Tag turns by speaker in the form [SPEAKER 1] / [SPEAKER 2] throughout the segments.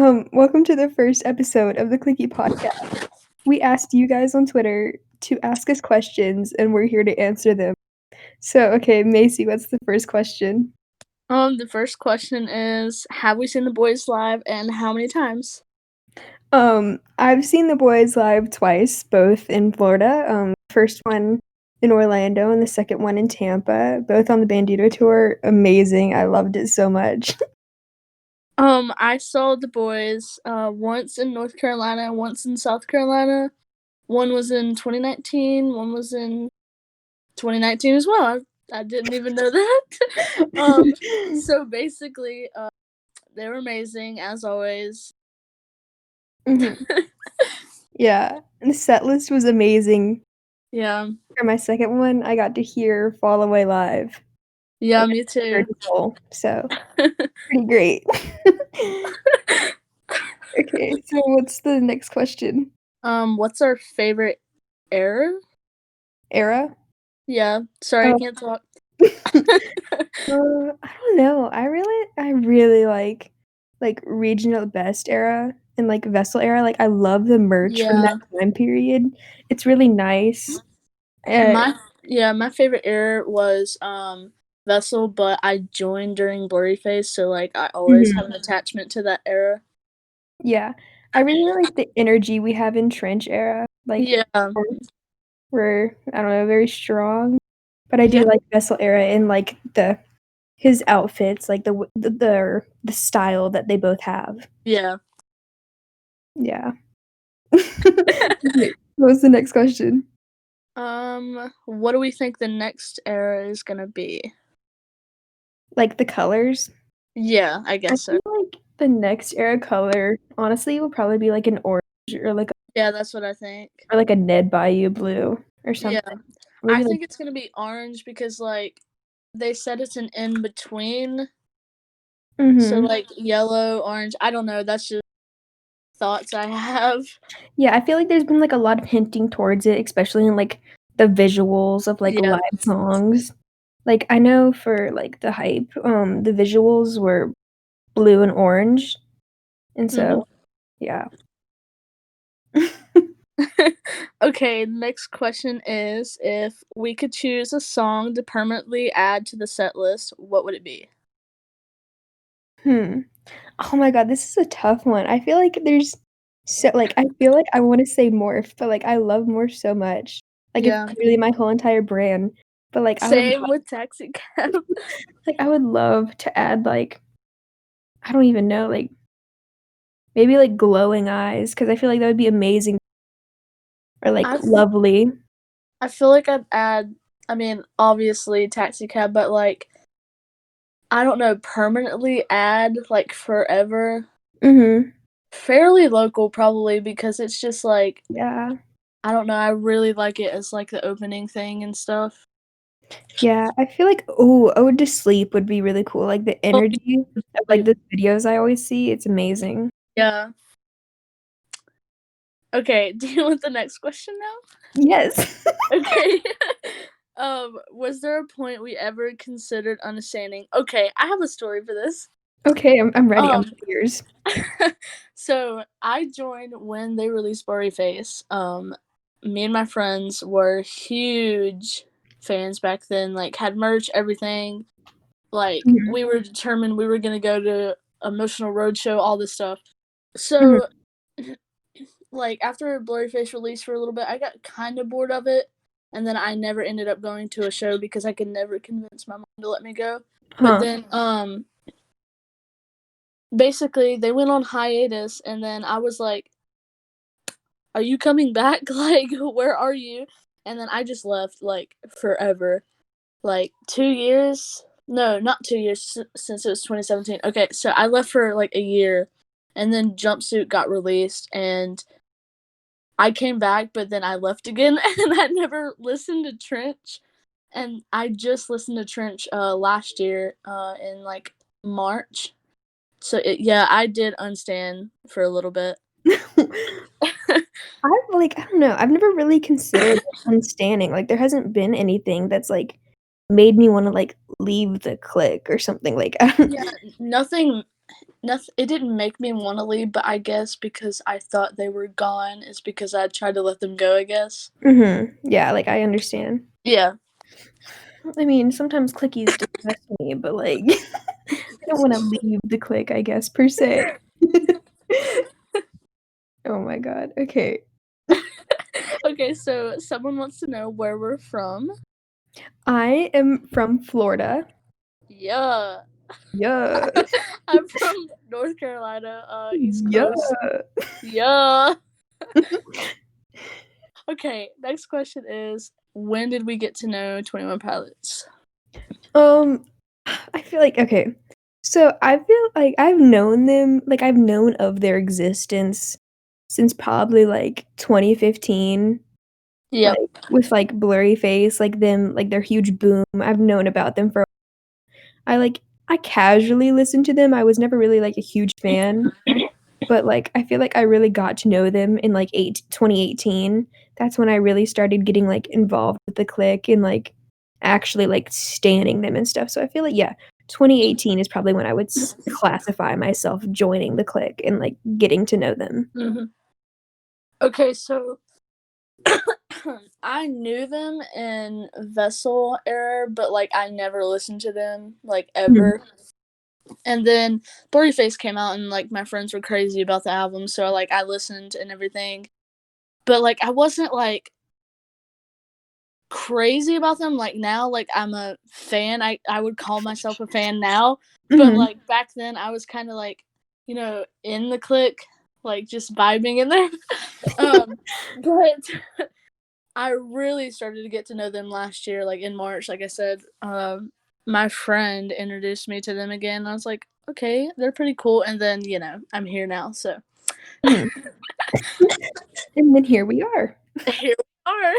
[SPEAKER 1] Welcome to the first episode of the Clikkie podcast. We asked you guys on Twitter to ask us questions, and we're here to answer them. So, okay, Macy, what's the first question?
[SPEAKER 2] The first question is, have we seen the boys live and how many times?
[SPEAKER 1] I've seen the boys live twice, both in Florida. First one in Orlando and the second one in Tampa, both on the Bandito tour. Amazing. I loved it so much.
[SPEAKER 2] I saw the boys once in North Carolina, once in South Carolina. One was in 2019, one was in 2019 as well. I didn't even know that. So basically, they were amazing as always.
[SPEAKER 1] Mhm. Yeah, and the set list was amazing.
[SPEAKER 2] Yeah.
[SPEAKER 1] For my second one, I got to hear Fall Away live.
[SPEAKER 2] Yeah,
[SPEAKER 1] Like,
[SPEAKER 2] me too.
[SPEAKER 1] so pretty great. Okay, so what's the next question?
[SPEAKER 2] What's our favorite era?
[SPEAKER 1] Era?
[SPEAKER 2] Yeah, sorry, I
[SPEAKER 1] Oh.
[SPEAKER 2] can't talk.
[SPEAKER 1] I don't know. I really like regional best era and like vessel era. Like I love the merch from that time period. It's really nice.
[SPEAKER 2] My favorite era was Vessel, but I joined during Blurry Face, so like I always have an attachment to that era.
[SPEAKER 1] Yeah. I really like the energy we have in Trench era. Like
[SPEAKER 2] Yeah.
[SPEAKER 1] we're I don't know, very strong. But I do
[SPEAKER 2] Yeah.
[SPEAKER 1] like vessel era and like his outfits, like the style that they both have.
[SPEAKER 2] Yeah.
[SPEAKER 1] Yeah. Wait, what was the next question?
[SPEAKER 2] What do we think the next era is gonna be?
[SPEAKER 1] Like the colors?
[SPEAKER 2] Yeah, I
[SPEAKER 1] I
[SPEAKER 2] guess so.
[SPEAKER 1] feel like the next era color, honestly, will probably be like an orange or
[SPEAKER 2] Yeah, that's what I think.
[SPEAKER 1] a Ned Bayou blue or
[SPEAKER 2] Yeah.
[SPEAKER 1] something.
[SPEAKER 2] I
[SPEAKER 1] Maybe like
[SPEAKER 2] think it's gonna be orange because like they said it's an in between. So
[SPEAKER 1] mhm.
[SPEAKER 2] like yellow, orange. I don't know, that's just thoughts I have.
[SPEAKER 1] Yeah, I feel like there's been like a lot of hinting towards it, especially in like the visuals of like
[SPEAKER 2] Yeah.
[SPEAKER 1] live songs. Like I know for like the hype, the visuals were blue and orange. And
[SPEAKER 2] Mhm.
[SPEAKER 1] so, yeah.
[SPEAKER 2] Okay, next question is, if we could choose a song to permanently add to the set list, what would it be?
[SPEAKER 1] Hmm. Oh my god, this is a tough one. I feel like there's I feel like I wanna say Morph, but, like, I love Morph so much. Like, it's
[SPEAKER 2] Yeah.
[SPEAKER 1] really my whole entire brand, but, like,
[SPEAKER 2] Same with Taxi Cab.
[SPEAKER 1] I would love to add, like I don't even know, like, maybe, like, Glowing Eyes, 'cause I feel like that would be amazing, or, like,
[SPEAKER 2] I
[SPEAKER 1] Lovely.
[SPEAKER 2] I feel like I'd add, I mean, obviously Taxi Cab, but like I don't know, permanently add like forever.
[SPEAKER 1] Mhm.
[SPEAKER 2] Fairly local probably because it's just like
[SPEAKER 1] Yeah.
[SPEAKER 2] I don't know, I really like it as like the opening thing and stuff.
[SPEAKER 1] Yeah, I feel like ooh, Ode to Sleep would be really cool, like, the
[SPEAKER 2] Oh,
[SPEAKER 1] energy of, like, the videos I always see, it's amazing.
[SPEAKER 2] yeah. Okay, do you want the next question now?
[SPEAKER 1] Yes.
[SPEAKER 2] Okay. Was there a point we ever considered understanding? Okay, I have a story for this.
[SPEAKER 1] Okay, I'm ready, I'm
[SPEAKER 2] Um,
[SPEAKER 1] ears.
[SPEAKER 2] so I joined when they released Blurry Face. Me and my friends were huge fans back then, like had merch, everything. Like
[SPEAKER 1] Mhm,
[SPEAKER 2] we were determined we were gonna go to Emotional Roadshow, all this stuff.
[SPEAKER 1] mhm.
[SPEAKER 2] So like after Blurryface released for a little bit, I got kind of bored of it, and then I never ended up going to a show because I could never convince my mom to let me go. But
[SPEAKER 1] Huh.
[SPEAKER 2] then, basically they went on hiatus, and then I was like, "Are you coming back? Like, where are you?" And then I just left like forever, like 2 years. No, not 2 years since it was 2017. Okay, so I left for like a year, and then Jumpsuit got released, and I came back, but then I left again, and I never listened to Trench. And I just listened to Trench last year in like March. So yeah, I did unstan for a little bit.
[SPEAKER 1] I don't know, I've never really considered unstanding, like, there hasn't been anything that's, like, made me wanna, like, leave the clique or something, like,
[SPEAKER 2] Yeah, nothing. it didn't make me want to leave, but I guess because I thought they were gone is because I tried to let them go, I guess.
[SPEAKER 1] Yeah, like, I understand.
[SPEAKER 2] Yeah.
[SPEAKER 1] I mean, sometimes clickies disgust me, but, like, I don't wanna leave the clique, I guess, per se. Oh my god, okay.
[SPEAKER 2] Okay, so someone wants to know where we're from.
[SPEAKER 1] I am from Florida.
[SPEAKER 2] Yeah.
[SPEAKER 1] Yeah.
[SPEAKER 2] I'm from North Carolina, East Coast.
[SPEAKER 1] Yeah.
[SPEAKER 2] Yeah. Okay, next question is, when did we get to know 21 Pilots?
[SPEAKER 1] Um, I feel like okay. So I feel like I've known them, like I've known of their existence since probably like 2015, like
[SPEAKER 2] Yep.
[SPEAKER 1] with like Blurry Face, like them, like their huge boom. I've known about them for I like I casually listened to them. I was never really like a huge fan, but like I feel like I really got to know them in like 2018. That's when I really started getting like involved with the clique and like actually like standing them and stuff. So I feel like yeah, 2018 is probably when I would classify myself joining the clique and like getting to know them.
[SPEAKER 2] Hmm. Okay, so I knew them in Vessel era, but like I never listened to them like
[SPEAKER 1] Mhm.
[SPEAKER 2] ever. And then Blurry Face came out, and like my friends were crazy about the album, so like I listened and everything. But like I wasn't like crazy about them. Like now, like I'm a fan. I would call myself a fan now, but
[SPEAKER 1] Mhm.
[SPEAKER 2] like back then I was kind of like, in the clique, like just vibing in there. But I really started to get to know them last year, like in March. Like I said, my friend introduced me to them again. And I was like, okay, they're pretty cool. And then I'm here now, so
[SPEAKER 1] Mhm. And then here we are.
[SPEAKER 2] here we are.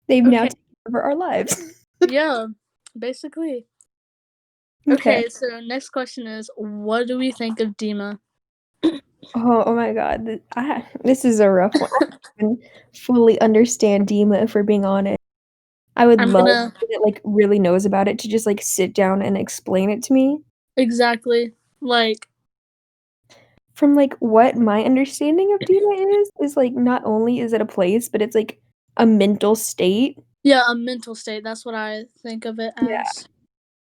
[SPEAKER 1] They've now
[SPEAKER 2] Okay,
[SPEAKER 1] taken over our lives.
[SPEAKER 2] yeah, basically.
[SPEAKER 1] Okay.
[SPEAKER 2] Okay, so next question is, what do we think of Dima?
[SPEAKER 1] Oh my god, this is a rough one. I don't even fully understand Dima, if we're being honest. I would
[SPEAKER 2] I'm
[SPEAKER 1] love
[SPEAKER 2] gonna
[SPEAKER 1] someone that, like, really knows about it to just, like, sit down and explain it to me.
[SPEAKER 2] exactly like
[SPEAKER 1] From, like, what my understanding of Dima is, like, not only is it a place, but it's, like, a mental state.
[SPEAKER 2] yeah, a mental state. That's what I think of it
[SPEAKER 1] Yeah.
[SPEAKER 2] as.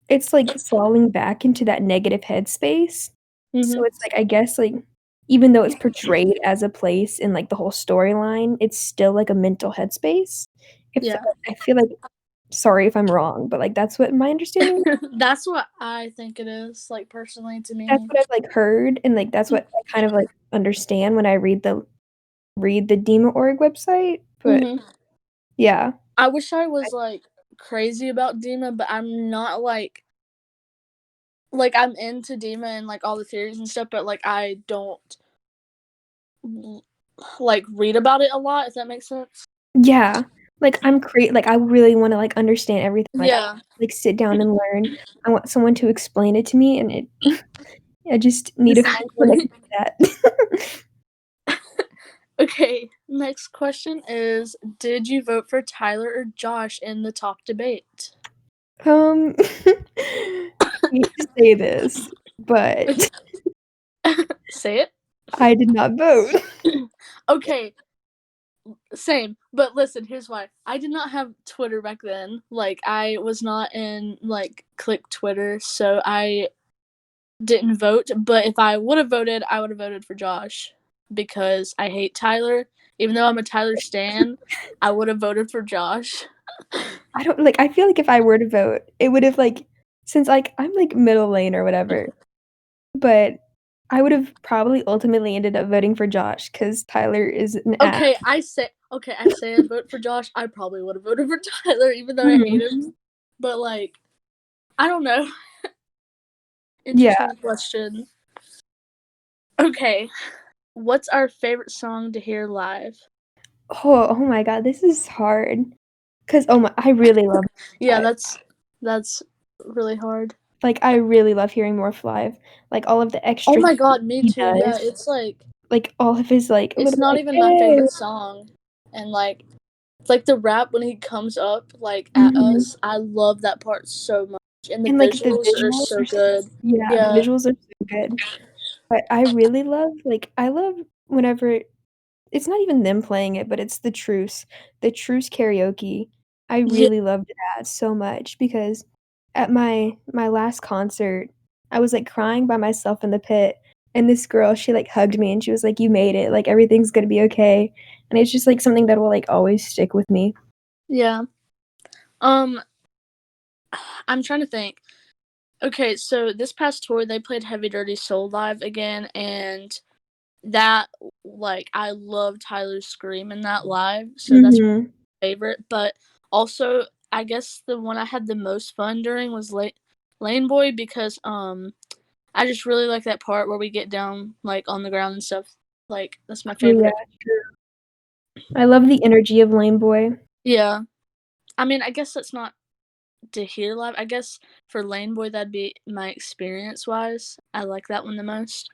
[SPEAKER 1] It's, like, falling back into that negative headspace. So
[SPEAKER 2] Mhm.
[SPEAKER 1] it's, like, I guess, like, even though it's portrayed as a place in, like, the whole storyline, it's still, like, a mental headspace. If
[SPEAKER 2] Yeah.
[SPEAKER 1] I feel like sorry if I'm wrong, but, like, that's what my understanding is.
[SPEAKER 2] That's what I think it is. Like personally, to
[SPEAKER 1] That's
[SPEAKER 2] me.
[SPEAKER 1] what I've, like, heard, and, like, that's what I kind of, like, understand when I read the Dema.org website, but
[SPEAKER 2] Mhm.
[SPEAKER 1] yeah.
[SPEAKER 2] I wish I
[SPEAKER 1] I
[SPEAKER 2] was like crazy about Dima, but I'm not like I'm into Dima and like all the theories and stuff, but like I don't like read about it a lot. If that makes sense.
[SPEAKER 1] yeah. Like, like, I really wanna, like, understand everything, like, I
[SPEAKER 2] Yeah.
[SPEAKER 1] like, sit down and learn. I want someone to explain it to me, and it I just need to find someone that
[SPEAKER 2] Exactly.
[SPEAKER 1] can do that.
[SPEAKER 2] Okay. Next question is: did you vote for Tyler or Josh in the top debate?
[SPEAKER 1] I hate to say this, but
[SPEAKER 2] Say it.
[SPEAKER 1] I did not vote.
[SPEAKER 2] Okay. Same. But listen, here's why. I did not have Twitter back then. Like I was not in like click Twitter, so I didn't vote. But if I would have voted, I would have voted for Josh because I hate Tyler. Even though I'm a Tyler stan, I would have voted for Josh.
[SPEAKER 1] I don't like, I feel like if I were to vote, it would've, like since, like, I'm, like, middle lane or whatever, but I would've probably ultimately ended up voting for Josh because Tyler is an ass.
[SPEAKER 2] I say I'd vote for Josh. I probably would have voted for Tyler, even though I hate
[SPEAKER 1] Mhm.
[SPEAKER 2] him. But like, I don't know.
[SPEAKER 1] Yeah.
[SPEAKER 2] Interesting question. Okay, what's our favorite song to hear live?
[SPEAKER 1] Oh my god, this is hard. 'Cause, oh my I really love
[SPEAKER 2] Yeah,
[SPEAKER 1] Live.
[SPEAKER 2] that's really hard.
[SPEAKER 1] Like, I really love hearing Morph live. Like, all of the
[SPEAKER 2] Oh
[SPEAKER 1] extra
[SPEAKER 2] my god, me
[SPEAKER 1] he
[SPEAKER 2] too. Yeah,
[SPEAKER 1] does, like, all of his, like,
[SPEAKER 2] it's
[SPEAKER 1] little,
[SPEAKER 2] not
[SPEAKER 1] like,
[SPEAKER 2] even my
[SPEAKER 1] "Hey."
[SPEAKER 2] favorite song. And like it's like the rap when he comes up like at
[SPEAKER 1] Mhm.
[SPEAKER 2] us. I love that part so much. And the
[SPEAKER 1] And, like, the
[SPEAKER 2] visuals are
[SPEAKER 1] visuals
[SPEAKER 2] so
[SPEAKER 1] are s
[SPEAKER 2] good.
[SPEAKER 1] yeah, the
[SPEAKER 2] Yeah.
[SPEAKER 1] visuals are good. But I really love, I love whenever it's not even them playing it, but it's the Truce karaoke. I
[SPEAKER 2] Yeah,
[SPEAKER 1] really loved that so much because at my last concert, I was, crying by myself in the pit, and this girl, she, hugged me, and she was like, "You made it, everything's gonna be okay." And it's just, something that will, always stick with me.
[SPEAKER 2] yeah. Um, I'm trying to think. Okay, so this past tour they played Heavy Dirty Soul live again, and that I love Tyler's scream in that live, so that's
[SPEAKER 1] Mhm.
[SPEAKER 2] my favorite. But also, I guess the one I had the most fun during was Lane Boy because I just really like that part where we get down on the ground and stuff. That's my
[SPEAKER 1] Oh, yeah,
[SPEAKER 2] favorite.
[SPEAKER 1] true. I love the energy of Lame Boy.
[SPEAKER 2] Yeah. I mean, I guess that's not to hear live. I guess for Lane Boy that'd be my experience wise. I like that one the most.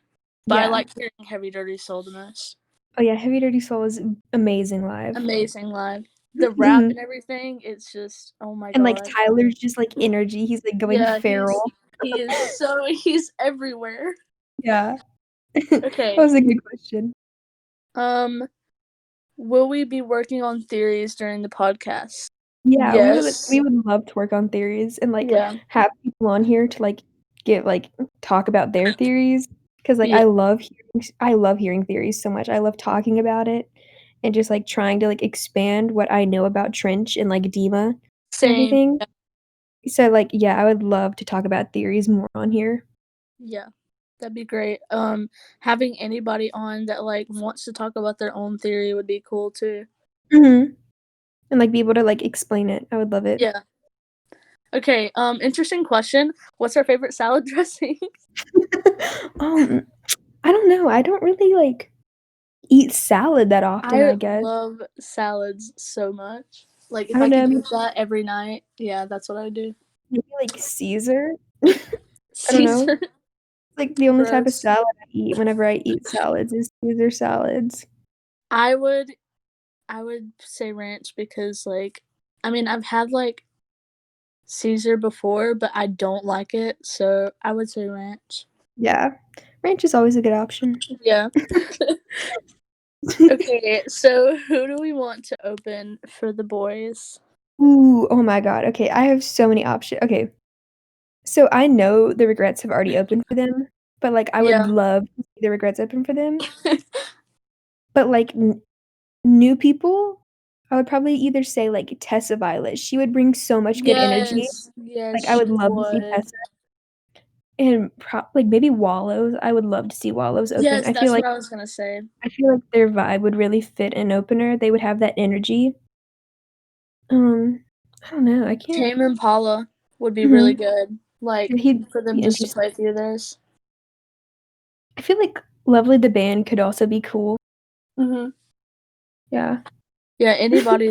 [SPEAKER 2] But I
[SPEAKER 1] Yeah.
[SPEAKER 2] like hearing Heavy Dirty Soul the most.
[SPEAKER 1] Oh, yeah, Heavy Dirty Soul is amazing live.
[SPEAKER 2] Amazing live. The rap
[SPEAKER 1] Mhm.
[SPEAKER 2] and everything, it's just oh my
[SPEAKER 1] And,
[SPEAKER 2] god.
[SPEAKER 1] Tyler's just, energy, he's, going
[SPEAKER 2] Yeah,
[SPEAKER 1] feral.
[SPEAKER 2] he's everywhere.
[SPEAKER 1] Yeah. That
[SPEAKER 2] Okay.
[SPEAKER 1] was a good question.
[SPEAKER 2] Um, will we be working on theories during the podcast?
[SPEAKER 1] Yeah, we
[SPEAKER 2] Yes.
[SPEAKER 1] would love to work on theories and,
[SPEAKER 2] Yeah.
[SPEAKER 1] have people on here to, get talk about their theories 'cause,
[SPEAKER 2] Yeah.
[SPEAKER 1] I love hearing theories so much. I love talking about it and just, trying to, expand what I know about Trench and, Dima and
[SPEAKER 2] Same.
[SPEAKER 1] everything. So, yeah, I would love to talk about theories more on here.
[SPEAKER 2] Yeah. That'd be great. Having anybody on that wants to talk about their own theory would be cool too.
[SPEAKER 1] Mhm. And, be able to, explain it. I would love it.
[SPEAKER 2] Yeah. Okay, interesting question. What's our favorite salad dressing?
[SPEAKER 1] Um, I don't know. I don't really, eat salad that often,
[SPEAKER 2] I
[SPEAKER 1] I guess.
[SPEAKER 2] love salads so much.
[SPEAKER 1] I
[SPEAKER 2] If
[SPEAKER 1] don't
[SPEAKER 2] I
[SPEAKER 1] know,
[SPEAKER 2] could
[SPEAKER 1] maybe
[SPEAKER 2] eat that every night, yeah, that's what I do.
[SPEAKER 1] Caesar? I don't know.
[SPEAKER 2] Caesar.
[SPEAKER 1] The only type of
[SPEAKER 2] Gross.
[SPEAKER 1] salad I eat whenever I eat salads is Caesar salads.
[SPEAKER 2] I would I would say ranch because I mean, I've had Caesar before, but I don't like it, so I would say ranch.
[SPEAKER 1] Yeah. Ranch is always a good option.
[SPEAKER 2] Yeah. Okay, so who do we want to open for the boys?
[SPEAKER 1] Ooh, oh my god, okay, I have so many options. Okay, so I know the Regrets have already opened for them, but, I would
[SPEAKER 2] Yeah.
[SPEAKER 1] love to see the Regrets open for them, but, n new people, I would probably either say, Tessa Violet. She would bring so much good energy.
[SPEAKER 2] Yes, yes,
[SPEAKER 1] I would
[SPEAKER 2] she
[SPEAKER 1] love to see
[SPEAKER 2] would.
[SPEAKER 1] Tessa and maybe Wallows. I would love to see Wallows open.
[SPEAKER 2] Yes, that's what I was gonna say.
[SPEAKER 1] I feel like their vibe would really fit an opener. They would have that energy. Um, I don't know. I can't.
[SPEAKER 2] Tame Impala would be really
[SPEAKER 1] Mhm.
[SPEAKER 2] good,
[SPEAKER 1] He'd
[SPEAKER 2] for them
[SPEAKER 1] be
[SPEAKER 2] just to
[SPEAKER 1] interesting.
[SPEAKER 2] play through theirs.
[SPEAKER 1] I feel like Lovely the band could also be cool.
[SPEAKER 2] Mhm.
[SPEAKER 1] Yeah.
[SPEAKER 2] Yeah, anybody,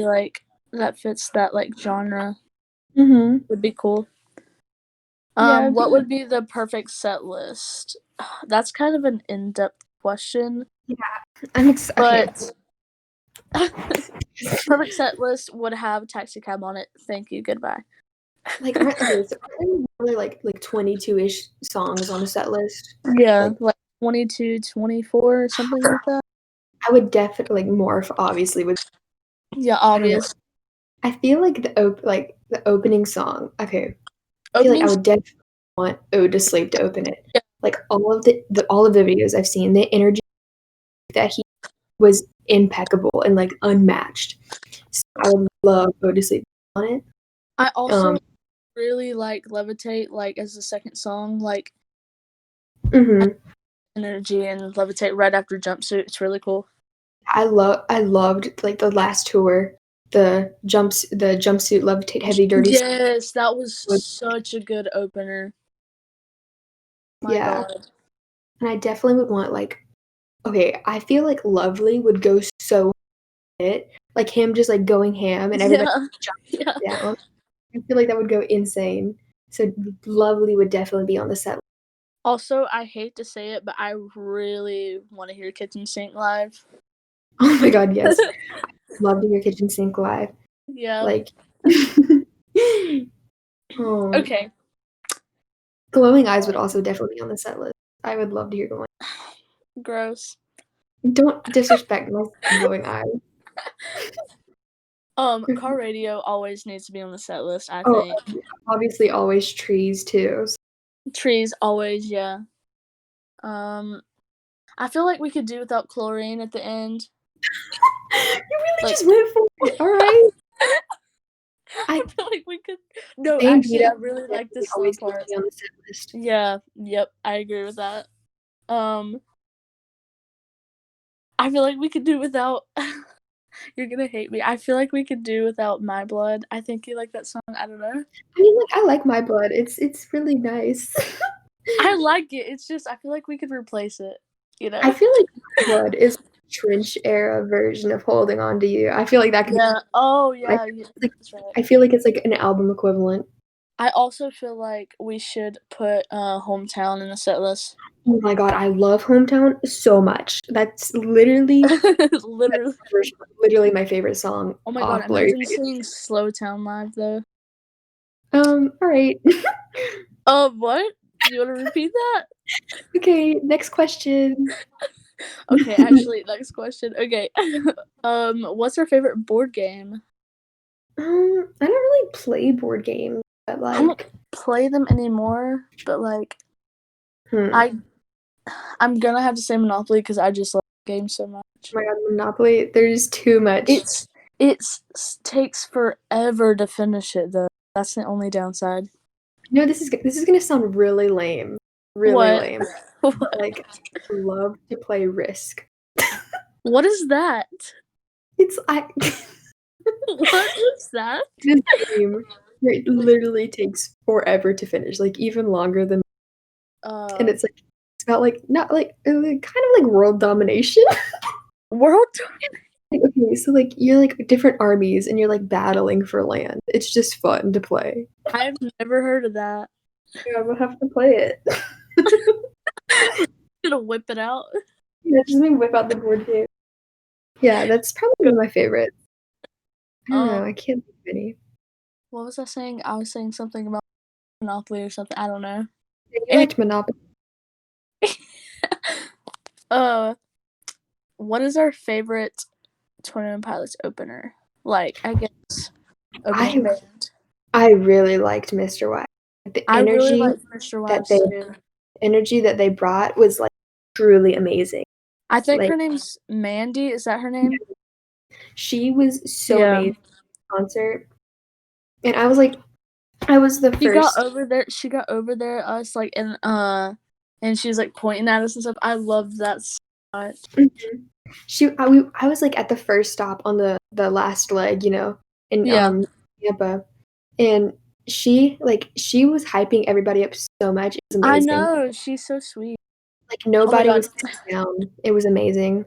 [SPEAKER 2] that fits that, genre
[SPEAKER 1] Mhm.
[SPEAKER 2] would be cool.
[SPEAKER 1] Yeah, it'd
[SPEAKER 2] What
[SPEAKER 1] be
[SPEAKER 2] would be the perfect set list? That's kind of an in-depth question,
[SPEAKER 1] yeah. Okay.
[SPEAKER 2] but perfect set list would have Taxi Cab on it. Thank you, goodbye.
[SPEAKER 1] Aren't there really, 22-ish songs on a set list?
[SPEAKER 2] Yeah,
[SPEAKER 1] Like,
[SPEAKER 2] 22, 24 or something like that.
[SPEAKER 1] I would definitely Morph obviously would
[SPEAKER 2] Yeah,
[SPEAKER 1] I don't know.
[SPEAKER 2] obvious.
[SPEAKER 1] I feel like the opening song okay, I feel like I
[SPEAKER 2] Openings
[SPEAKER 1] would definitely want Ode to Sleep to open it.
[SPEAKER 2] yeah.
[SPEAKER 1] All of the videos I've seen, the energy that he was impeccable and, unmatched. So I would love Ode to Sleep on it.
[SPEAKER 2] I also
[SPEAKER 1] Um
[SPEAKER 2] really like Levitate, as the second song,
[SPEAKER 1] Mhm.
[SPEAKER 2] energy and Levitate right after Jumpsuit. It's really cool.
[SPEAKER 1] I loved, the last tour, the Jumpsuit Levitate Heavy Dirty Soul
[SPEAKER 2] Yes, that was
[SPEAKER 1] was
[SPEAKER 2] such a good opener. My
[SPEAKER 1] yeah,
[SPEAKER 2] god.
[SPEAKER 1] and I definitely would want, okay, I feel like Lovely would go so it, him just, going ham and everybody
[SPEAKER 2] Yeah.
[SPEAKER 1] jumping
[SPEAKER 2] Yeah.
[SPEAKER 1] down. I feel like that would go insane. So Lovely would definitely be on the set.
[SPEAKER 2] Also, I hate to say it, but I really want to hear Kitchen Sink live.
[SPEAKER 1] Oh my god, yes. Love to hear Kitchen Sink live.
[SPEAKER 2] Yeah.
[SPEAKER 1] Like, um,
[SPEAKER 2] Okay.
[SPEAKER 1] Glowing Eyes would also definitely be on the set list. I would love to hear the one.
[SPEAKER 2] Gross.
[SPEAKER 1] Don't disrespect my glowing eyes.
[SPEAKER 2] Car radio always needs to be on the set list, I
[SPEAKER 1] Oh,
[SPEAKER 2] think.
[SPEAKER 1] obviously always trees too.
[SPEAKER 2] Trees always, yeah. I feel like we could do without chlorine at the end.
[SPEAKER 1] You really
[SPEAKER 2] Like,
[SPEAKER 1] just went for it. All right.
[SPEAKER 2] I feel like we could. No,
[SPEAKER 1] Bandito
[SPEAKER 2] actually, I really like the
[SPEAKER 1] definitely
[SPEAKER 2] slow
[SPEAKER 1] always needs to
[SPEAKER 2] part.
[SPEAKER 1] be on the set list.
[SPEAKER 2] Yeah, yep, I agree with that. I feel like we could do without. You're gonna hate me. I feel like we could do without My Blood. I think you like that song. I don't know.
[SPEAKER 1] I mean, like, I like My Blood. It's really nice.
[SPEAKER 2] I like it. It's just I feel like we could replace it. You know?
[SPEAKER 1] I feel like My Blood is trench era version of Holding On to You. I feel like that could be.
[SPEAKER 2] Yeah. Oh
[SPEAKER 1] I
[SPEAKER 2] yeah.
[SPEAKER 1] feel like
[SPEAKER 2] That's right.
[SPEAKER 1] I feel like it's like an album equivalent.
[SPEAKER 2] I also feel like we should put Hometown in the set list.
[SPEAKER 1] Oh my god, I love Hometown so much. That's literally
[SPEAKER 2] Literally.
[SPEAKER 1] literally my favorite song
[SPEAKER 2] Oh my god,
[SPEAKER 1] off Blurry
[SPEAKER 2] imagine
[SPEAKER 1] Face.
[SPEAKER 2] seeing Slow Town live though.
[SPEAKER 1] Alright.
[SPEAKER 2] What? You wanna repeat that?
[SPEAKER 1] Okay, next question.
[SPEAKER 2] Okay, actually, next question. Okay. What's our favorite board game?
[SPEAKER 1] I don't really play board games, but,
[SPEAKER 2] I don't
[SPEAKER 1] like
[SPEAKER 2] play them anymore, but like
[SPEAKER 1] hmm.
[SPEAKER 2] I'm gonna have to say Monopoly because I just like games so much.
[SPEAKER 1] Oh my god, Monopoly, there's too much.
[SPEAKER 2] It's takes forever to finish it though. That's the only downside.
[SPEAKER 1] You know, this is gonna sound really lame. Really
[SPEAKER 2] What?
[SPEAKER 1] lame. But,
[SPEAKER 2] What?
[SPEAKER 1] like, I love to play Risk.
[SPEAKER 2] What is that?
[SPEAKER 1] It's
[SPEAKER 2] What is that?
[SPEAKER 1] this game where it literally takes forever to finish, like, even longer than and it's, like it's about, like not, like, kind of like world domination.
[SPEAKER 2] World
[SPEAKER 1] Like, okay, so, like, you're, like, different armies and you're, like, battling for land. It's just fun to play.
[SPEAKER 2] I've never heard of that.
[SPEAKER 1] Yeah, we'll have to play it.
[SPEAKER 2] Gonna whip it out.
[SPEAKER 1] Yeah, just let me whip out the board game. Yeah, that's probably one of my favorites. I don't know, I can't think of any.
[SPEAKER 2] What was I saying? I was saying something about Monopoly or something. I don't know.
[SPEAKER 1] Yeah, you liked Monopoly.
[SPEAKER 2] What is our favorite 21 Pilots opener? Like, I guess opening band.
[SPEAKER 1] I really liked Mr. White. The
[SPEAKER 2] I really
[SPEAKER 1] energy
[SPEAKER 2] like Mr.
[SPEAKER 1] that
[SPEAKER 2] Wives
[SPEAKER 1] they
[SPEAKER 2] too.
[SPEAKER 1] brought was, like, truly amazing.
[SPEAKER 2] I think
[SPEAKER 1] Like
[SPEAKER 2] her name's Mandy. Is that her name?
[SPEAKER 1] she was so
[SPEAKER 2] Yeah.
[SPEAKER 1] amazing concert. And I was the
[SPEAKER 2] She got
[SPEAKER 1] first.
[SPEAKER 2] over there. She got over there. Us like and she was like pointing at us and stuff. I loved that so much.
[SPEAKER 1] I was like at the first stop on the last leg, you know, in
[SPEAKER 2] Yeah.
[SPEAKER 1] Tampa, and she was hyping everybody up so much. It was
[SPEAKER 2] I
[SPEAKER 1] amazing.
[SPEAKER 2] know. She's so sweet.
[SPEAKER 1] Like nobody
[SPEAKER 2] God.
[SPEAKER 1] was sitting down. It was amazing.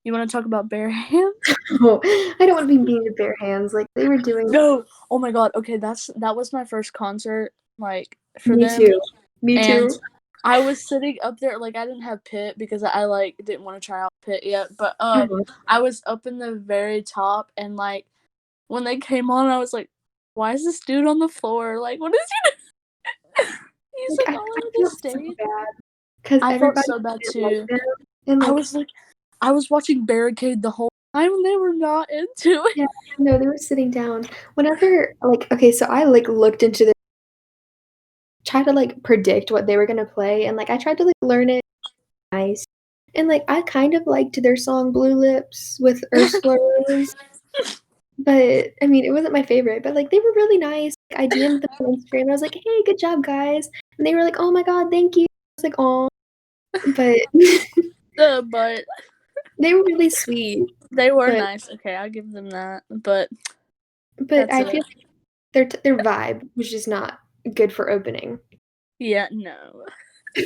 [SPEAKER 2] You want to talk about bare hands?
[SPEAKER 1] Oh, I don't want to be mean to bare hands. Like they were doing.
[SPEAKER 2] No. Oh my god. Okay, that was my first concert. Like for
[SPEAKER 1] Me
[SPEAKER 2] them.
[SPEAKER 1] too. Me
[SPEAKER 2] And
[SPEAKER 1] too.
[SPEAKER 2] I was sitting up there, like, I didn't have Pit because I, like, didn't want to try out Pit yet, but, I was up in the very top, and, like, when they came on, I was like, why is this dude on the floor? Like, what is he doing? He's,
[SPEAKER 1] Like
[SPEAKER 2] like,
[SPEAKER 1] I
[SPEAKER 2] all over the
[SPEAKER 1] felt so
[SPEAKER 2] stage.
[SPEAKER 1] bad because
[SPEAKER 2] I felt
[SPEAKER 1] everybody
[SPEAKER 2] so bad,
[SPEAKER 1] didn't like
[SPEAKER 2] too.
[SPEAKER 1] them, and
[SPEAKER 2] I was watching Barricade the whole time, and they were not into it.
[SPEAKER 1] yeah, no, they were sitting down. Whenever okay, so I looked into the try to, predict what they were gonna play, and, I tried to, learn it nice. And, I kind of liked their song Blue Lips with Ursula Rose, but, I mean, it wasn't my favorite, but, they were really nice. I DM'd them on Instagram, I was like, "Hey, good job, guys." And they were like, "Oh my god, thank you." I was like, "Aw." But
[SPEAKER 2] But
[SPEAKER 1] they were really sweet,
[SPEAKER 2] they were
[SPEAKER 1] but
[SPEAKER 2] nice. Okay, I'll give them that. But
[SPEAKER 1] I
[SPEAKER 2] that's
[SPEAKER 1] feel
[SPEAKER 2] it.
[SPEAKER 1] like their vibe was just not good for opening.
[SPEAKER 2] Yeah, no.
[SPEAKER 1] But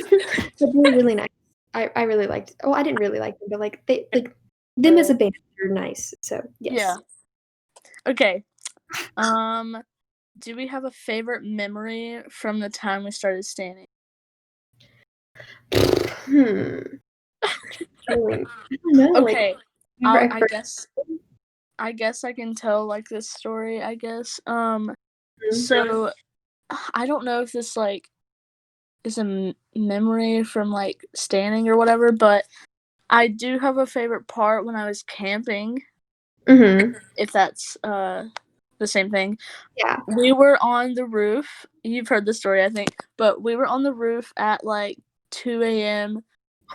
[SPEAKER 1] they were really nice. I really liked I didn't really like them, but, they them as a band are nice, so yes.
[SPEAKER 2] Yeah. Okay. Do we have a favorite memory from the time we started standing?
[SPEAKER 1] I don't know,
[SPEAKER 2] Okay.
[SPEAKER 1] whenever I
[SPEAKER 2] I
[SPEAKER 1] first
[SPEAKER 2] guess I can tell like this story, I guess.
[SPEAKER 1] Mhm.
[SPEAKER 2] So I don't know if this like is a memory from like standing or whatever, but I do have a favorite part when I was camping. If that's the same thing.
[SPEAKER 1] Yeah.
[SPEAKER 2] We were on the roof. You've heard the story, I think, but we were on the roof at like 2 a.m.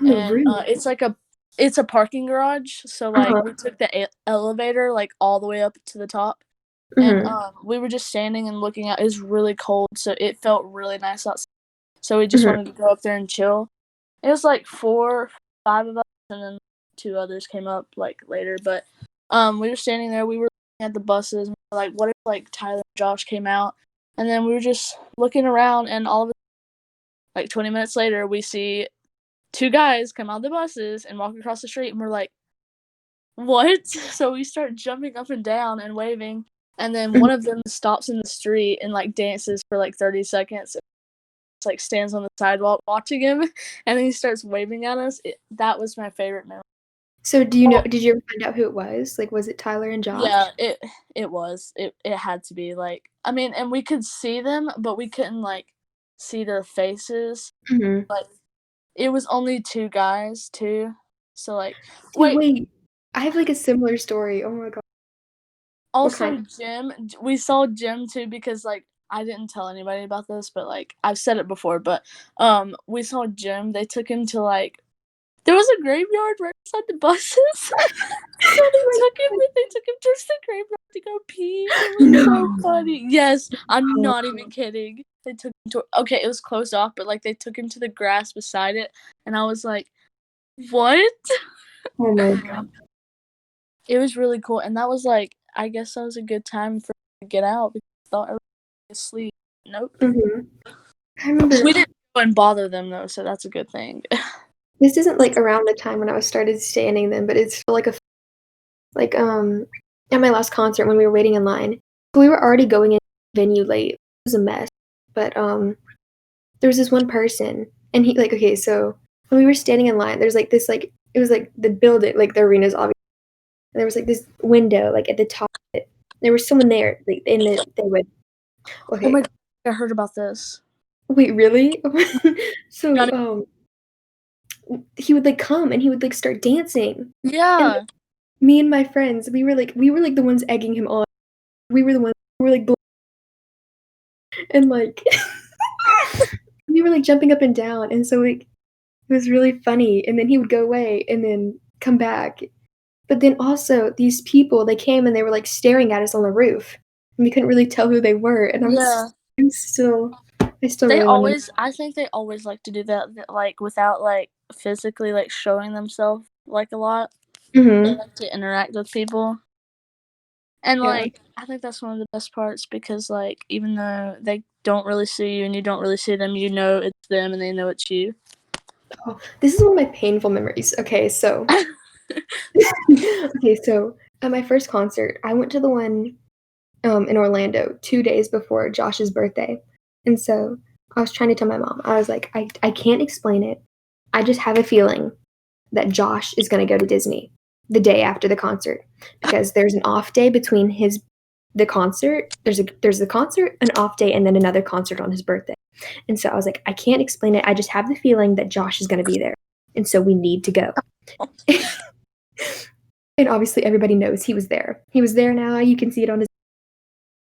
[SPEAKER 1] On the
[SPEAKER 2] and
[SPEAKER 1] roof.
[SPEAKER 2] it's a parking garage, so like
[SPEAKER 1] Uh-huh.
[SPEAKER 2] we took the elevator like all the way up to the top, and
[SPEAKER 1] Mhm.
[SPEAKER 2] we were just standing and looking out. It was really cold, so it felt really nice outside. So we just
[SPEAKER 1] Mhm.
[SPEAKER 2] wanted to go up there and chill. It was like 5 of us, and then 2 others came up like later. But we were standing there. We were looking at the buses. And we were like, what if like Tyler and Josh came out? And then we were just looking around, and all of it, like 20 minutes later, we see 2 guys come out of the buses and walk across the street, and we're like, what? So we start jumping up and down and waving, and then
[SPEAKER 1] Mhm.
[SPEAKER 2] one of them stops in the street and like dances for like 30 seconds, like stands on the sidewalk watching him, and then he starts waving at us. That was my favorite memory.
[SPEAKER 1] So
[SPEAKER 2] Oh,
[SPEAKER 1] did you ever find out who it was? Like, was it Tyler and
[SPEAKER 2] yeah,
[SPEAKER 1] Josh?
[SPEAKER 2] it had to be like, I mean, and we could see them, but we couldn't like see their faces.
[SPEAKER 1] Mhm.
[SPEAKER 2] But it was only 2 guys too, so like,
[SPEAKER 1] So
[SPEAKER 2] wait.
[SPEAKER 1] wait, I have, like, a similar story. Oh my god. What
[SPEAKER 2] Also,
[SPEAKER 1] kind?
[SPEAKER 2] We saw Jim too because like I didn't tell anybody about this, but like I've said it before. But we saw Jim. They took him to like there was a graveyard right beside the buses. So
[SPEAKER 1] Wait,
[SPEAKER 2] they took him to the graveyard to go pee. It was so
[SPEAKER 1] no.
[SPEAKER 2] funny. Yes, I'm
[SPEAKER 1] Oh,
[SPEAKER 2] not even kidding. They took him to okay, it was closed off, but like they took him to the grass beside it, and I was like, what?
[SPEAKER 1] oh my god.
[SPEAKER 2] It was really cool, and that was like I guess that was a good time for me to get out because I thought everybody was asleep. Nope.
[SPEAKER 1] Mhm. I remember
[SPEAKER 2] We didn't go and bother them though, so that's a good thing.
[SPEAKER 1] this isn't, like, around the time when I was started standing then, but it's like like, at my last concert when we were waiting in line, we were already going in venue late. It was a mess, but, there was this one person, and he like, okay, so when we were standing in line, there's, like, this, like it was, like, the building like, the arena's obviously and there was, like, this window, like, at the top of it. There was someone there, like, and they would
[SPEAKER 2] Oh my
[SPEAKER 1] okay.
[SPEAKER 2] god, I heard about this.
[SPEAKER 1] Wait, really?
[SPEAKER 2] Yeah.
[SPEAKER 1] So, he would, like, come and he would, like, start dancing, and,
[SPEAKER 2] Yeah.
[SPEAKER 1] like, me and my friends, we were, like, the ones egging him on. We were the ones who were, like, and, like, we were, like, jumping up and down, and so, like, it was really funny, and then he would go away and then come back. But then also these people, they came and they were, like, staring at us on the roof, and we couldn't really tell who they were, and
[SPEAKER 2] Yeah.
[SPEAKER 1] I still
[SPEAKER 2] They
[SPEAKER 1] really wanna
[SPEAKER 2] always I think they always like to do that, like, without, like, physically, like, showing themselves, like, a lot. They
[SPEAKER 1] Mhm.
[SPEAKER 2] like to interact with people. And,
[SPEAKER 1] Yeah.
[SPEAKER 2] like, I think that's one of the best parts because, like, even though they don't really see you and you don't really see them, you know it's them and they know it's you.
[SPEAKER 1] Oh, this is one of my painful memories. Okay, so at my first concert, I went to the one, in Orlando 2 days before Josh's birthday, and so I was trying to tell my mom, I was like, "I can't explain it. I just have a feeling that Josh is gonna go to Disney the day after the concert because there's an off day between the concert. There's the concert, an off day, and then another concert on his birthday. And so I was like, I can't explain it. I just have the feeling that Josh is gonna be there. And so we need to go. And obviously everybody knows he was there. He was there now. You can see it on his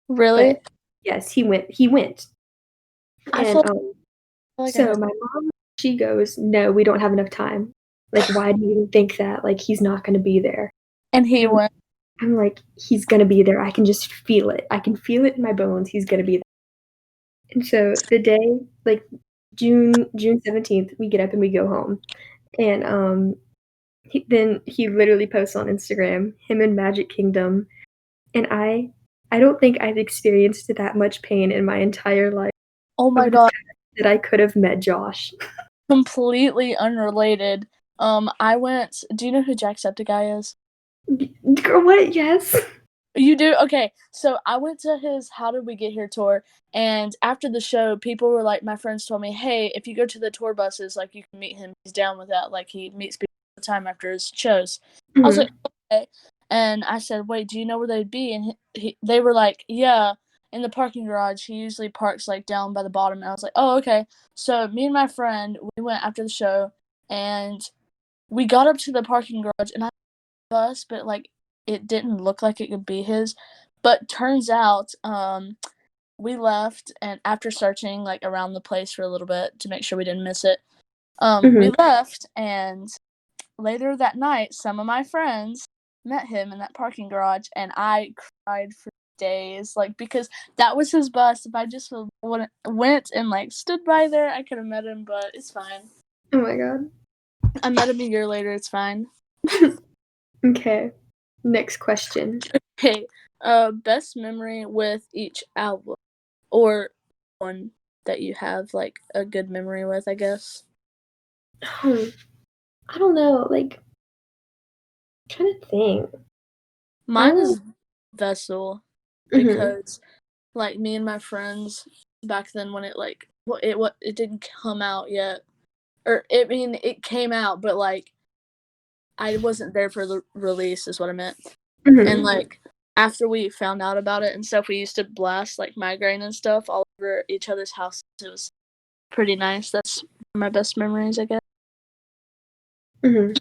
[SPEAKER 2] Really?
[SPEAKER 1] but yes, he went.
[SPEAKER 2] I
[SPEAKER 1] And
[SPEAKER 2] feel like I
[SPEAKER 1] so
[SPEAKER 2] know.
[SPEAKER 1] my mom, she goes, "No, we don't have enough time. Like, why do you even think that? Like, he's not gonna be there."
[SPEAKER 2] And
[SPEAKER 1] And
[SPEAKER 2] he went.
[SPEAKER 1] I'm like, "He's gonna be there. I can just feel it. I can feel it in my bones. He's gonna be there." And so the day, like June 17th, we get up and we go home. And he literally posts on Instagram, him in Magic Kingdom. And I don't think I've experienced that much pain in my entire life
[SPEAKER 2] Oh my
[SPEAKER 1] over the
[SPEAKER 2] god.
[SPEAKER 1] fact that I could have met Josh.
[SPEAKER 2] Completely unrelated. I went. Do you know who Jacksepticeye is?
[SPEAKER 1] Girl, what? Yes.
[SPEAKER 2] You do? Okay. So I went to his How Did We Get Here tour, and after the show, people were like, my friends told me, hey, if you go to the tour buses, like, you can meet him. He's down with that. Like, he meets people all the time after his shows. I was like,
[SPEAKER 1] Mhm.
[SPEAKER 2] okay. And I said, wait, do you know where they'd be? And they were like, yeah. in the parking garage. He usually parks, like, down by the bottom, and I was like, "Oh, okay." So, me and my friend, we went after the show, and we got up to the parking garage, and I bus, but, like, it didn't look like it could be his. But turns out, we left, and after searching, like, around the place for a little bit to make sure we didn't miss it, we
[SPEAKER 1] Mhm.
[SPEAKER 2] left, and later that night, some of my friends met him in that parking garage, and I cried for days, like, because that was his bus. If I just went and, like, stood by there, I could have met him, but it's fine.
[SPEAKER 1] Oh my god.
[SPEAKER 2] I met him a year later, it's fine.
[SPEAKER 1] Okay. Next question.
[SPEAKER 2] Okay, best memory with each album, or one that you have, like, a good memory with, I guess.
[SPEAKER 1] Hmm, I don't know, like, I'm trying to think. I
[SPEAKER 2] Mine
[SPEAKER 1] don't know.
[SPEAKER 2] is Vessel,
[SPEAKER 1] Mhm.
[SPEAKER 2] because, like, me and my friends back then when it, like, it didn't come out yet, or, I mean, it came out, but, like, I wasn't there for the release is what I meant, and,
[SPEAKER 1] Mhm.
[SPEAKER 2] like, after we found out about it and stuff, we used to blast, like, Migraine and stuff all over each other's houses. It was pretty nice. That's my best memories, I guess.
[SPEAKER 1] Mhm.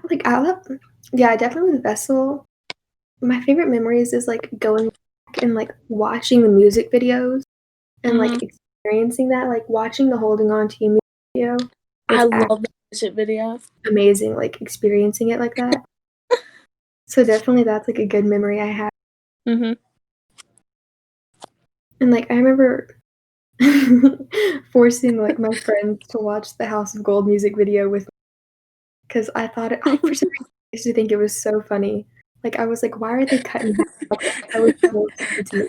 [SPEAKER 1] Like, I love yeah, definitely with Vessel. My favorite memories is, like, going back and, like, watching the music videos and,
[SPEAKER 2] Mhm.
[SPEAKER 1] like, experiencing that, like, watching the Holding On to You music video
[SPEAKER 2] I
[SPEAKER 1] was
[SPEAKER 2] love the music video.
[SPEAKER 1] amazing, like, experiencing it like that. So, definitely that's, like, a good memory I have.
[SPEAKER 2] Mhm.
[SPEAKER 1] And, like, I remember forcing, like, my friends to watch the House of Gold music video with 'cause I for some reason used to think it was so funny. Like, I was like, "Why are they cutting that?" Like, that was so funny to me.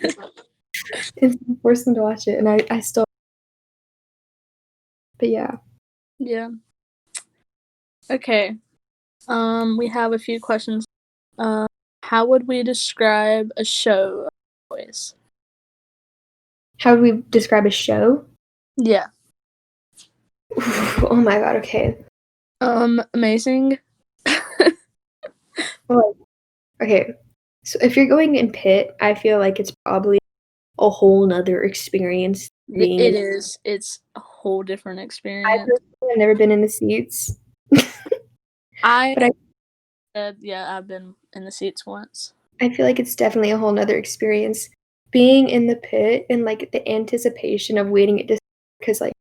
[SPEAKER 1] And so I forced them to watch it, and I still but yeah.
[SPEAKER 2] Yeah. Okay. We have a few questions. Uh, how would we describe a show of boys?
[SPEAKER 1] How would we describe a show?
[SPEAKER 2] Yeah.
[SPEAKER 1] Oh my god, okay.
[SPEAKER 2] Amazing.
[SPEAKER 1] Well, okay. So if you're going in Pitt, I feel like it's probably a whole 'nother experience being
[SPEAKER 2] It
[SPEAKER 1] in
[SPEAKER 2] is. It's a whole different
[SPEAKER 1] I
[SPEAKER 2] experience.
[SPEAKER 1] personally have never been in the seats,
[SPEAKER 2] I
[SPEAKER 1] but
[SPEAKER 2] said, yeah, I've been in the seats once.
[SPEAKER 1] I feel like it's definitely a whole 'nother experience being in the pit and, like, the anticipation of waiting it to because, like,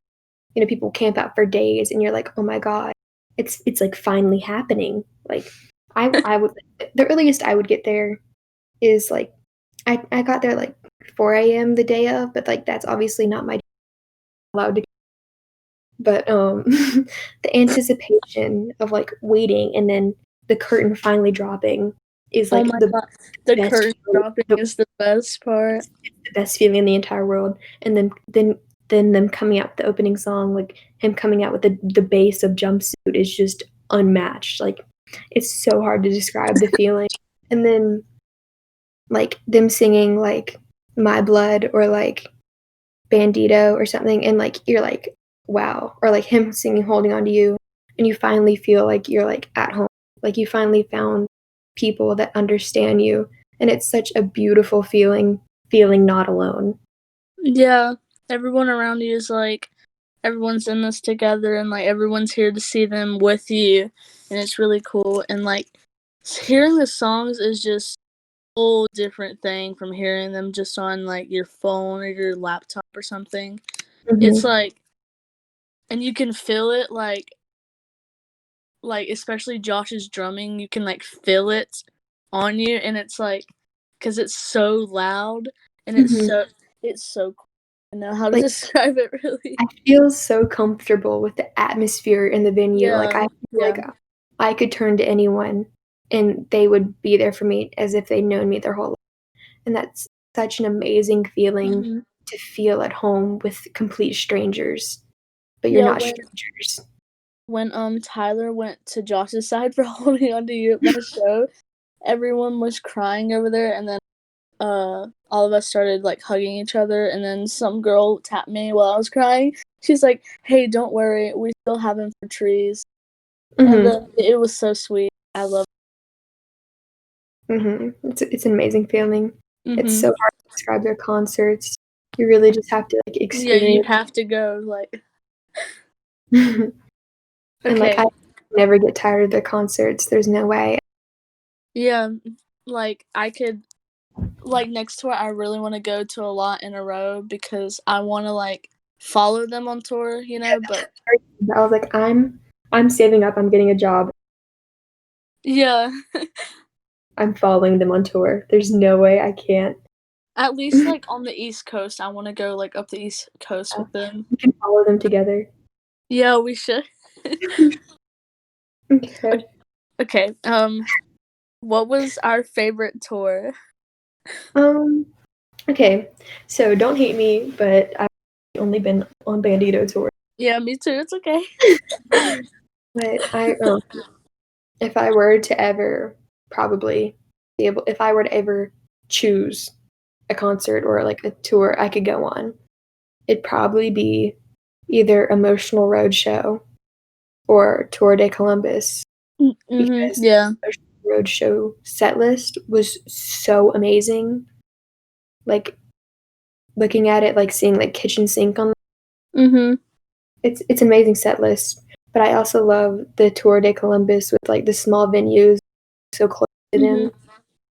[SPEAKER 1] you know, people camp out for days and you're like, "Oh my god, it's, like, finally happening." Like, I would the earliest I would get there is, like I got there, like, 4 AM the day of, but, like, that's obviously not my allowed to but, the anticipation of, like, waiting and then the curtain finally dropping is,
[SPEAKER 2] Oh
[SPEAKER 1] like,
[SPEAKER 2] my
[SPEAKER 1] the
[SPEAKER 2] god. The
[SPEAKER 1] best
[SPEAKER 2] curtain
[SPEAKER 1] feeling
[SPEAKER 2] dropping
[SPEAKER 1] the
[SPEAKER 2] is the best part.
[SPEAKER 1] it's the best feeling in the entire world, and then them coming out with the opening song, like, him coming out with the bass of "Jumpsuit" is just unmatched, like, it's so hard to describe the feeling, and then, like, them singing, like, "My Blood" or, like, "Bandito" or something, and, like, you're like, "Wow," or, like, him singing "Holding On to You," and you finally feel like you're, like, at home, like, you finally found people that understand you, and it's such a beautiful feeling not alone.
[SPEAKER 2] Yeah. Everyone around you is like, everyone's in this together, and, like, everyone's here to see them with you, and it's really cool, and, like, hearing the songs is just a whole different thing from hearing them just on, like, your phone or your laptop or something. It's
[SPEAKER 1] Mhm.
[SPEAKER 2] like, and you can feel it, like, especially Josh's drumming, you can, like, feel it on you, and it's like, cause it's so loud, and
[SPEAKER 1] Mhm.
[SPEAKER 2] it's so cool. I don't know how to
[SPEAKER 1] Like,
[SPEAKER 2] describe it really.
[SPEAKER 1] I feel so comfortable with the atmosphere in the venue, like,
[SPEAKER 2] Yeah,
[SPEAKER 1] I feel
[SPEAKER 2] yeah.
[SPEAKER 1] like, I could turn to anyone, and they would be there for me as if they'd known me their whole life, and that's such an amazing feeling
[SPEAKER 2] Mhm.
[SPEAKER 1] to feel at home with complete strangers, but you're
[SPEAKER 2] Yeah,
[SPEAKER 1] not
[SPEAKER 2] when
[SPEAKER 1] strangers.
[SPEAKER 2] when, Tyler went to Josh's side for holding on to you at my show, everyone was crying over there, and then, all of us started, like, hugging each other, and then some girl tapped me while I was crying. She's like, "Hey, don't worry, we still have him for trees." And
[SPEAKER 1] Mhm,
[SPEAKER 2] then it was so sweet. I love
[SPEAKER 1] mhm. It's an amazing feeling. It's
[SPEAKER 2] Mhm.
[SPEAKER 1] so hard describe their concerts. You really just have to, like,
[SPEAKER 2] Yeah, you
[SPEAKER 1] experience
[SPEAKER 2] have to go, like
[SPEAKER 1] and, like, I
[SPEAKER 2] okay.
[SPEAKER 1] never get tired of their concerts, there's no way.
[SPEAKER 2] Yeah, like, I could like, next tour, I really wanna go to a lot in a row because I wanna, like, follow them on tour, you know, but
[SPEAKER 1] I was like, I'm saving up, I'm getting a job,
[SPEAKER 2] yeah,
[SPEAKER 1] I'm following them on tour. There's no way I can't.
[SPEAKER 2] at least, like, on the East Coast, I wanna go, like, up the East Coast
[SPEAKER 1] Yeah,
[SPEAKER 2] with them.
[SPEAKER 1] we can follow them together.
[SPEAKER 2] Yeah, we should.
[SPEAKER 1] Okay.
[SPEAKER 2] Okay, what was our favorite tour?
[SPEAKER 1] Um, okay, so don't hate me, but I've only been on Bandito tour.
[SPEAKER 2] Yeah, me too, it's okay.
[SPEAKER 1] But if I were to ever probably if I were to ever choose a concert or, like, a tour I could go on, it'd probably be either Emotional Roadshow or Tour de Columbus
[SPEAKER 2] Mhm,
[SPEAKER 1] because
[SPEAKER 2] yeah.
[SPEAKER 1] Emotional Roadshow set list was so amazing. Like, looking at it, like, seeing, like, kitchen sink on
[SPEAKER 2] Mhm,
[SPEAKER 1] it's amazing set list, but I also love the Tour de Columbus with, like, the small venues so close to
[SPEAKER 2] mhm.
[SPEAKER 1] them.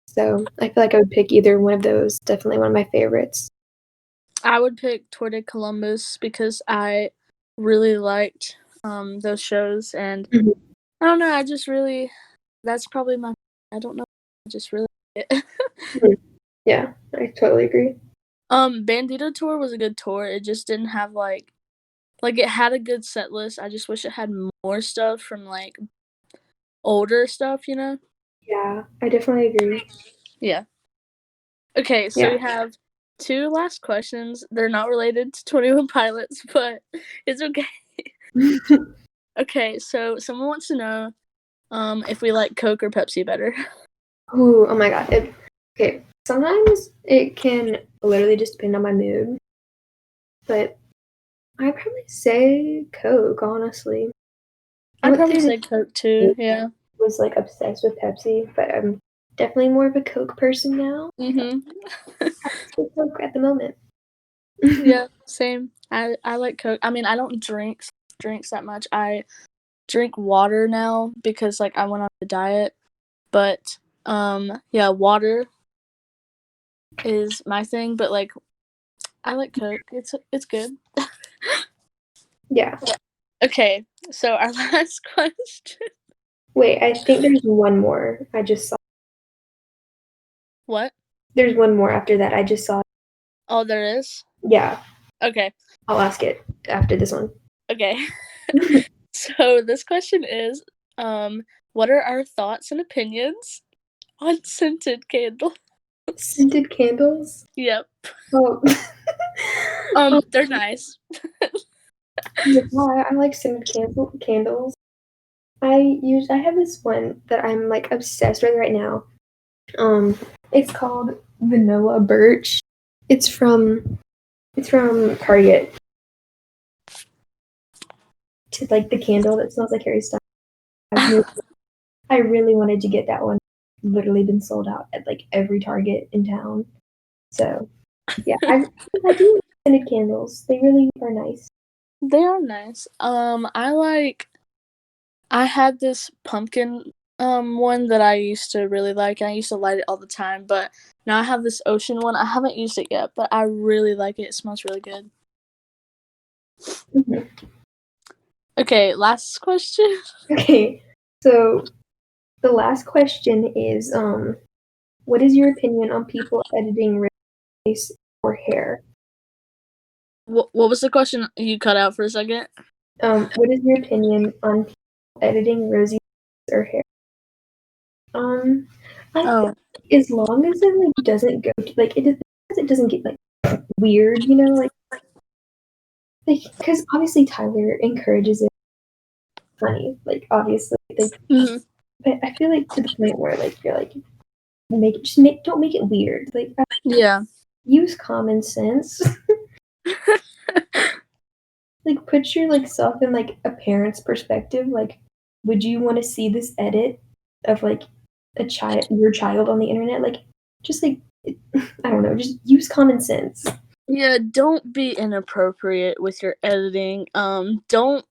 [SPEAKER 1] So, I feel like I would pick either one of those, definitely one of my favorites.
[SPEAKER 2] I would pick Tour de Columbus because I really liked, those shows, and
[SPEAKER 1] Mhm.
[SPEAKER 2] I don't know, I just really that's probably my I don't know, I just really it.
[SPEAKER 1] Mhm. Yeah, I totally agree.
[SPEAKER 2] Bandito tour was a good tour, it just didn't have, like, it had a good set list, I just wish it had more stuff from, like, older stuff, you know?
[SPEAKER 1] Yeah, I definitely agree.
[SPEAKER 2] Yeah. Okay, so
[SPEAKER 1] Yeah.
[SPEAKER 2] we have 2 last questions, they're not related to 21 Pilots, but it's okay. Okay, so someone wants to know, if we like Coke or Pepsi better.
[SPEAKER 1] Ooh, oh my god, okay, sometimes it can literally just depend on my mood, but I'd probably say Coke, honestly. I
[SPEAKER 2] I'd
[SPEAKER 1] wouldn't
[SPEAKER 2] probably
[SPEAKER 1] say
[SPEAKER 2] say Coke too,
[SPEAKER 1] that
[SPEAKER 2] yeah.
[SPEAKER 1] was, like, obsessed with Pepsi, but I'm definitely more of a Coke person now.
[SPEAKER 2] Mhm.
[SPEAKER 1] I would say Coke at the moment.
[SPEAKER 2] Yeah, same. I like Coke. I mean, I don't drinks that much. I drink water now because, like, I went on a diet, but, yeah, water is my thing, but, like, I like Coke. It's good.
[SPEAKER 1] Yeah.
[SPEAKER 2] Okay, so our last question.
[SPEAKER 1] Wait, I think there's one more. I just saw
[SPEAKER 2] What?
[SPEAKER 1] there's one more after that, I just saw
[SPEAKER 2] Oh, there is?
[SPEAKER 1] yeah,
[SPEAKER 2] Okay,
[SPEAKER 1] I'll ask it after this one.
[SPEAKER 2] okay. So this question is, what are our thoughts and opinions on scented candles?
[SPEAKER 1] Scented candles?
[SPEAKER 2] Yep.
[SPEAKER 1] Oh.
[SPEAKER 2] They're nice.
[SPEAKER 1] Yeah, I like scented candles. I have this one that I'm, like, obsessed with right now. Um, it's called Vanilla Birch. It's from Target. To, like, the candle that smells like Harry Styles. I really wanted to get that one. Literally been sold out at, like, every Target in town. So, yeah, I do like scented candles. They really are nice.
[SPEAKER 2] They are nice. I had this pumpkin one that I used to really like, and I used to light it all the time, but now I have this ocean one. I haven't used it yet, but I really like it. It smells really good.
[SPEAKER 1] Mhm.
[SPEAKER 2] Okay, last question.
[SPEAKER 1] Okay, so the last question is, what is your opinion on people editing race or hair?
[SPEAKER 2] What was the question? You cut out for a second.
[SPEAKER 1] What is your opinion on people editing Rosie's or hair? Um, I
[SPEAKER 2] Oh.
[SPEAKER 1] think as long as it, like, doesn't go to, like, it doesn't get, like, weird, like, because obviously Tyler encourages it, funny, like, obviously, like,
[SPEAKER 2] Mhm.
[SPEAKER 1] but I feel like to the point where, like, you're like, just make don't make it weird, like,
[SPEAKER 2] Yeah.
[SPEAKER 1] use common sense. Like, put your, like, self in, like, a parent's perspective, like, would you wanna see this edit of, like, your child on the internet? Like, just, like, I don't know, just use common sense.
[SPEAKER 2] Yeah, don't be inappropriate with your editing. Don't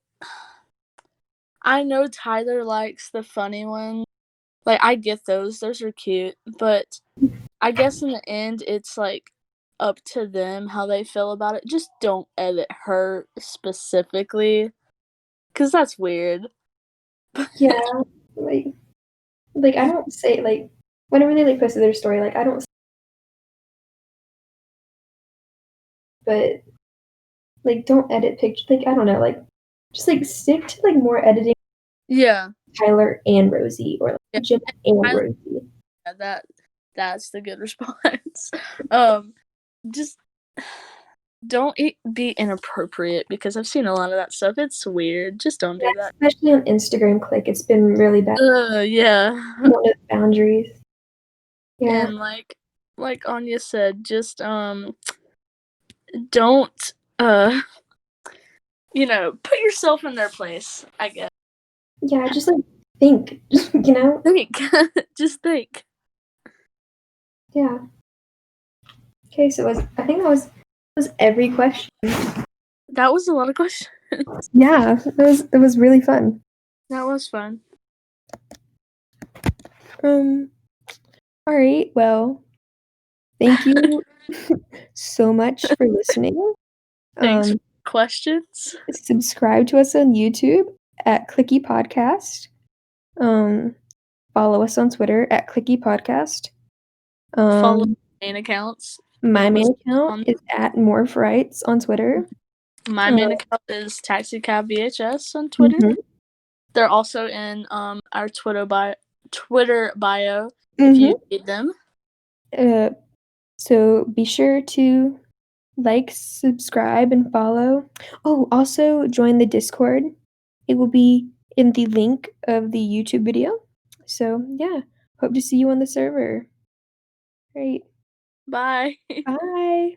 [SPEAKER 2] I know Tyler likes the funny ones. Like, I get those. Those are cute, but I guess in the end, it's, like, up to them how they feel about it. Just don't edit her specifically, cause that's weird.
[SPEAKER 1] Yeah, like I don't say like whenever they like posted their story, like I don't but like don't edit pictures like I don't know, like just like stick to like more editing
[SPEAKER 2] Yeah.
[SPEAKER 1] Tyler and Rosie or
[SPEAKER 2] Yeah,
[SPEAKER 1] like Jim
[SPEAKER 2] and
[SPEAKER 1] and
[SPEAKER 2] Tyler
[SPEAKER 1] Rosie.
[SPEAKER 2] yeah, that's the good response. Um, just don't be inappropriate because I've seen a lot of that stuff. It's weird. Just don't
[SPEAKER 1] Yeah,
[SPEAKER 2] do that.
[SPEAKER 1] especially on Instagram Click, it's been really bad.
[SPEAKER 2] Yeah.
[SPEAKER 1] You don't know the boundaries. Yeah.
[SPEAKER 2] And like Anya said, just don't put yourself in their place, I guess.
[SPEAKER 1] Yeah, just like think, you know?
[SPEAKER 2] Think. Just think.
[SPEAKER 1] Yeah. Okay, so I think that was every question.
[SPEAKER 2] That was a lot of questions.
[SPEAKER 1] Yeah, it was really fun.
[SPEAKER 2] That was fun.
[SPEAKER 1] Um, all right, well, thank you so much for listening.
[SPEAKER 2] Thanks for
[SPEAKER 1] Um,
[SPEAKER 2] the questions.
[SPEAKER 1] subscribe to us on YouTube at Clikkie Podcast. Um, follow us on Twitter at Clikkie Podcast.
[SPEAKER 2] Follow
[SPEAKER 1] Um,
[SPEAKER 2] main accounts.
[SPEAKER 1] my
[SPEAKER 2] Name us
[SPEAKER 1] main account
[SPEAKER 2] on
[SPEAKER 1] is at Morph Rights on Twitter.
[SPEAKER 2] my
[SPEAKER 1] Uh,
[SPEAKER 2] main account is taxicab VHS on Twitter.
[SPEAKER 1] mhm,
[SPEAKER 2] They're also in our Twitter bio if
[SPEAKER 1] mhm.
[SPEAKER 2] you need them.
[SPEAKER 1] Uh, so be sure to like, subscribe, and follow. Oh, also join the Discord. It will be in the link of the YouTube video. So yeah, hope to see you on the server. Great.
[SPEAKER 2] Bye.
[SPEAKER 1] Bye.